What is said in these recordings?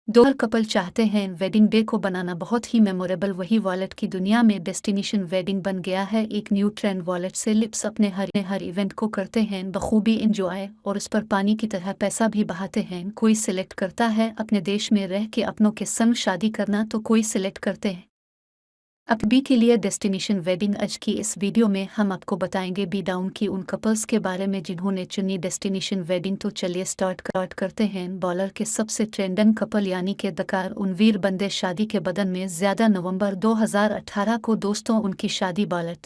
दोहर couple चाहते हैं wedding day को बनाना बहुत ही मेमोरेबल। वही वॉलेट की दुनिया में डेस्टिनेशन वेडिंग बन गया है। एक न्यू ट्रेंड वॉलेट से लिप्स अपने हर इवेंट को करते हैं बखूबी इंजॉय और उस पर पानी की तरह पैसा भी बहाते हैं। कोई सिलेक्ट करता है अपने देश में रह के अपनों के संग शादी करना, तो कोई सिलेक्ट करते हैं अभी के लिए डेस्टिनेशन वेडिंग। आज की इस वीडियो में हम आपको बताएंगे बी डाउन की उन कपल्स के बारे में जिन्होंने चुनी डेस्टिनेशन वेडिंग। तो चलिए स्टार्ट करते हैं। बॉलर के सबसे ट्रेंडिंग कपल यानी के दकार उनवीर बंदे शादी के बदन में ज्यादा। नवंबर 2018 को दोस्तों उनकी शादी बॉलर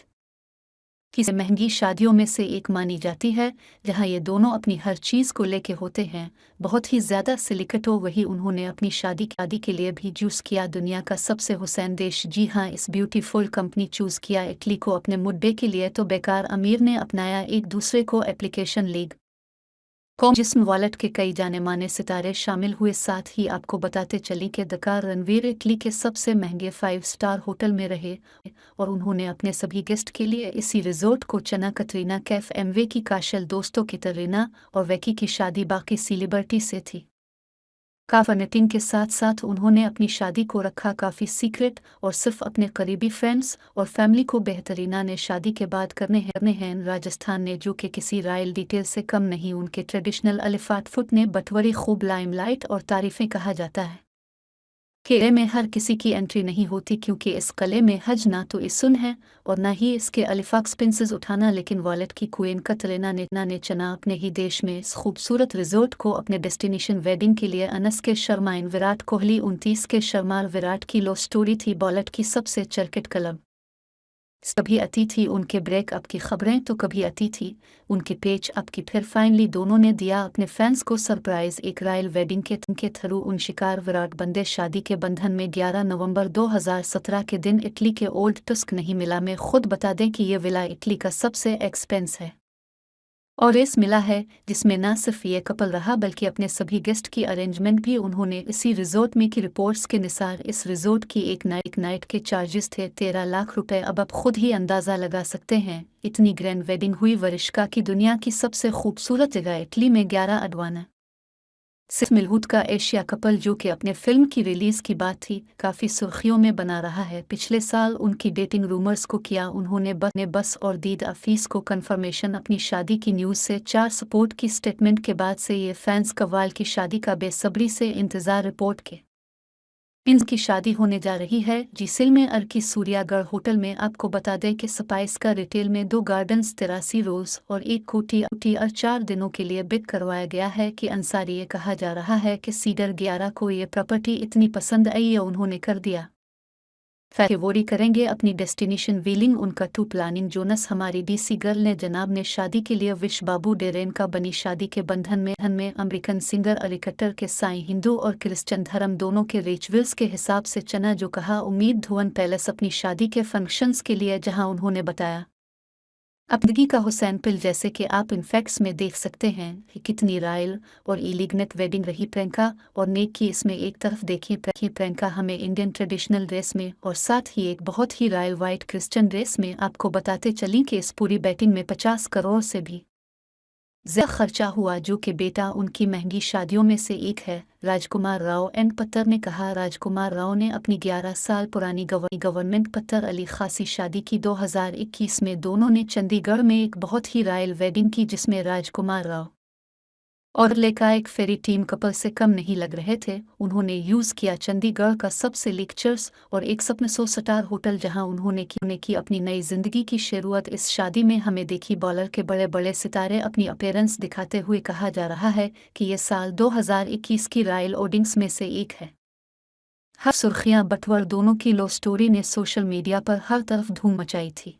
की महंगी शादियों में से एक मानी जाती है, जहां ये दोनों अपनी हर चीज को लेके होते हैं बहुत ही ज्यादा सिलिकटो। वही उन्होंने अपनी शादी के लिए भी चूज किया दुनिया का सबसे हुसैन देश। जी हाँ, इस ब्यूटीफुल कंपनी चूज किया इटली को अपने मुद्दे के लिए। तो बेकार अमीर ने अपनाया एक दूसरे को एप्लीकेशन लीग जिसमें वॉलेट के कई जाने माने सितारे शामिल हुए। साथ ही आपको बताते चली कि दकार रणवीर इटली के सबसे महंगे 5 स्टार होटल में रहे और उन्होंने अपने सभी गेस्ट के लिए इसी रिजोर्ट को चुना। कटरीना कैफ एमवे की काशल दोस्तों की तरीना और वैकी की शादी बाकी सेलिब्रिटी से थी। काफनेटिंग के साथ साथ उन्होंने अपनी शादी को रखा काफ़ी सीक्रेट और सिर्फ अपने करीबी फ्रेंड्स और फैमिली को। बेहतरीना ने शादी के बाद करने हैं राजस्थान ने, जो कि किसी रॉयल डिटेल से कम नहीं। उनके ट्रेडिशनल अलिफाट फुट ने बटवरी खूब लाइमलाइट और तारीफें कहा जाता है। किले में हर किसी की एंट्री नहीं होती, क्योंकि इस किले में हज ना तो इസുन है और ना ही इसके अलिफाक्स प्रिंसेस उठाना। लेकिन वॉलेट की क्वीन कतरीना ने चुना अपने ही देश में इस खूबसूरत रिजोर्ट को अपने डेस्टिनेशन वेडिंग के लिए। अनस के शर्माइन विराट कोहली 29 के शर्मार विराट की लव स्टोरी थी वॉलेट की सबसे चर्किट क्लब। कभी अतिथि उनके ब्रेकअप की खबरें तो कभी अतिथि उनके पेच अप की। फिर फाइनली दोनों ने दिया अपने फैंस को सरप्राइज एक रॉयल वेडिंग के थ्रू। उन शिकार विराट बंदे शादी के बंधन में 11 नवंबर 2017 के दिन इटली के ओल्ड टस्क नहीं मिला में। खुद बता दें कि ये विला इटली का सबसे एक्सपेंस है और इस मिला है जिसमें न सिर्फ ये कपल रहा बल्कि अपने सभी गेस्ट की अरेंजमेंट भी उन्होंने इसी रिजोर्ट में की। रिपोर्ट्स के अनुसार इस रिजोर्ट की एक नाइट के चार्जेस थे 13 लाख रुपए। अब आप खुद ही अंदाज़ा लगा सकते हैं इतनी ग्रैंड वेडिंग हुई वरिष्का की दुनिया की सबसे खूबसूरत जगह इटली में। 11 अडवाना सिर्फ मिलहूद का एशिया कपल जो कि अपने फिल्म की रिलीज की बात थी काफ़ी सुर्खियों में बना रहा है। पिछले साल उनकी डेटिंग रूमर्स को किया उन्होंने बस और दीद अफीस को कंफर्मेशन अपनी शादी की न्यूज़ से 4 सपोर्ट की स्टेटमेंट के बाद से ये फैंस कव्वाल की शादी का बेसब्री से इंतज़ार। रिपोर्ट के इनकी शादी होने जा रही है जिसिल में अर्की सूर्यागढ़ होटल में। आपको बता दें कि स्पाइस का रिटेल में 2 गार्डन्स 83 रोज और 1 कोटी और 4 दिनों के लिए बिक करवाया गया है। कि अंसारी ये कहा जा रहा है कि सीडर 11 को ये प्रॉपर्टी इतनी पसंद आई है उन्होंने कर दिया फेवोरी करेंगे अपनी डेस्टिनेशन व्हीलिंग। उनका टू प्लानिंग जोनस हमारी डीसी गर्ल ने जनाब ने शादी के लिए विश बाबू डेरेन का बनी शादी के बंधन में अमेरिकन सिंगर अलिकटर के साई हिंदू और क्रिश्चियन धर्म दोनों के रिचुअल्स के हिसाब से चना। जो कहा उम्मीद धुवन पैलेस अपनी शादी के फंक्शंस के लिए, जहां उन्होंने बताया अपदगी का हुसैन पिल। जैसे कि आप इन फैक्ट्स में देख सकते हैं कि कितनी रॉयल और इलीगनेट वेडिंग रही प्रियंका और नेक की। इसमें एक तरफ देखिए प्रियंका हमें इंडियन ट्रेडिशनल ड्रेस में और साथ ही एक बहुत ही रॉयल वाइट क्रिश्चियन ड्रेस में। आपको बताते चली कि इस पूरी बैटिंग में 50 करोड़ से भी ज्यादा खर्चा हुआ, जो कि बेटा उनकी महंगी शादियों में से एक है। राजकुमार राव एंड पत्तर ने कहा राजकुमार राव ने अपनी 11 साल पुरानी गवर्नमेंट पत्तर अली खासी शादी की 2021 में। दोनों ने चंडीगढ़ में एक बहुत ही रॉयल वेडिंग की जिसमें राजकुमार राव और लेका एक फेरी टीम कपल से कम नहीं लग रहे थे। उन्होंने यूज़ किया चंडीगढ़ का सबसे लेक्चर्स और एक सपने 100 स्टार होटल, जहां उन्होंने की अपनी नई जिंदगी की शुरुआत। इस शादी में हमें देखी बॉलर के बड़े बड़े सितारे अपनी अपीयरेंस दिखाते हुए। कहा जा रहा है कि ये साल 2021 की रॉयल ओडिंग्स में से एक है। हर सुर्खियां बटवर दोनों की लव स्टोरी ने सोशल मीडिया पर हर तरफ धूम मचाई थी।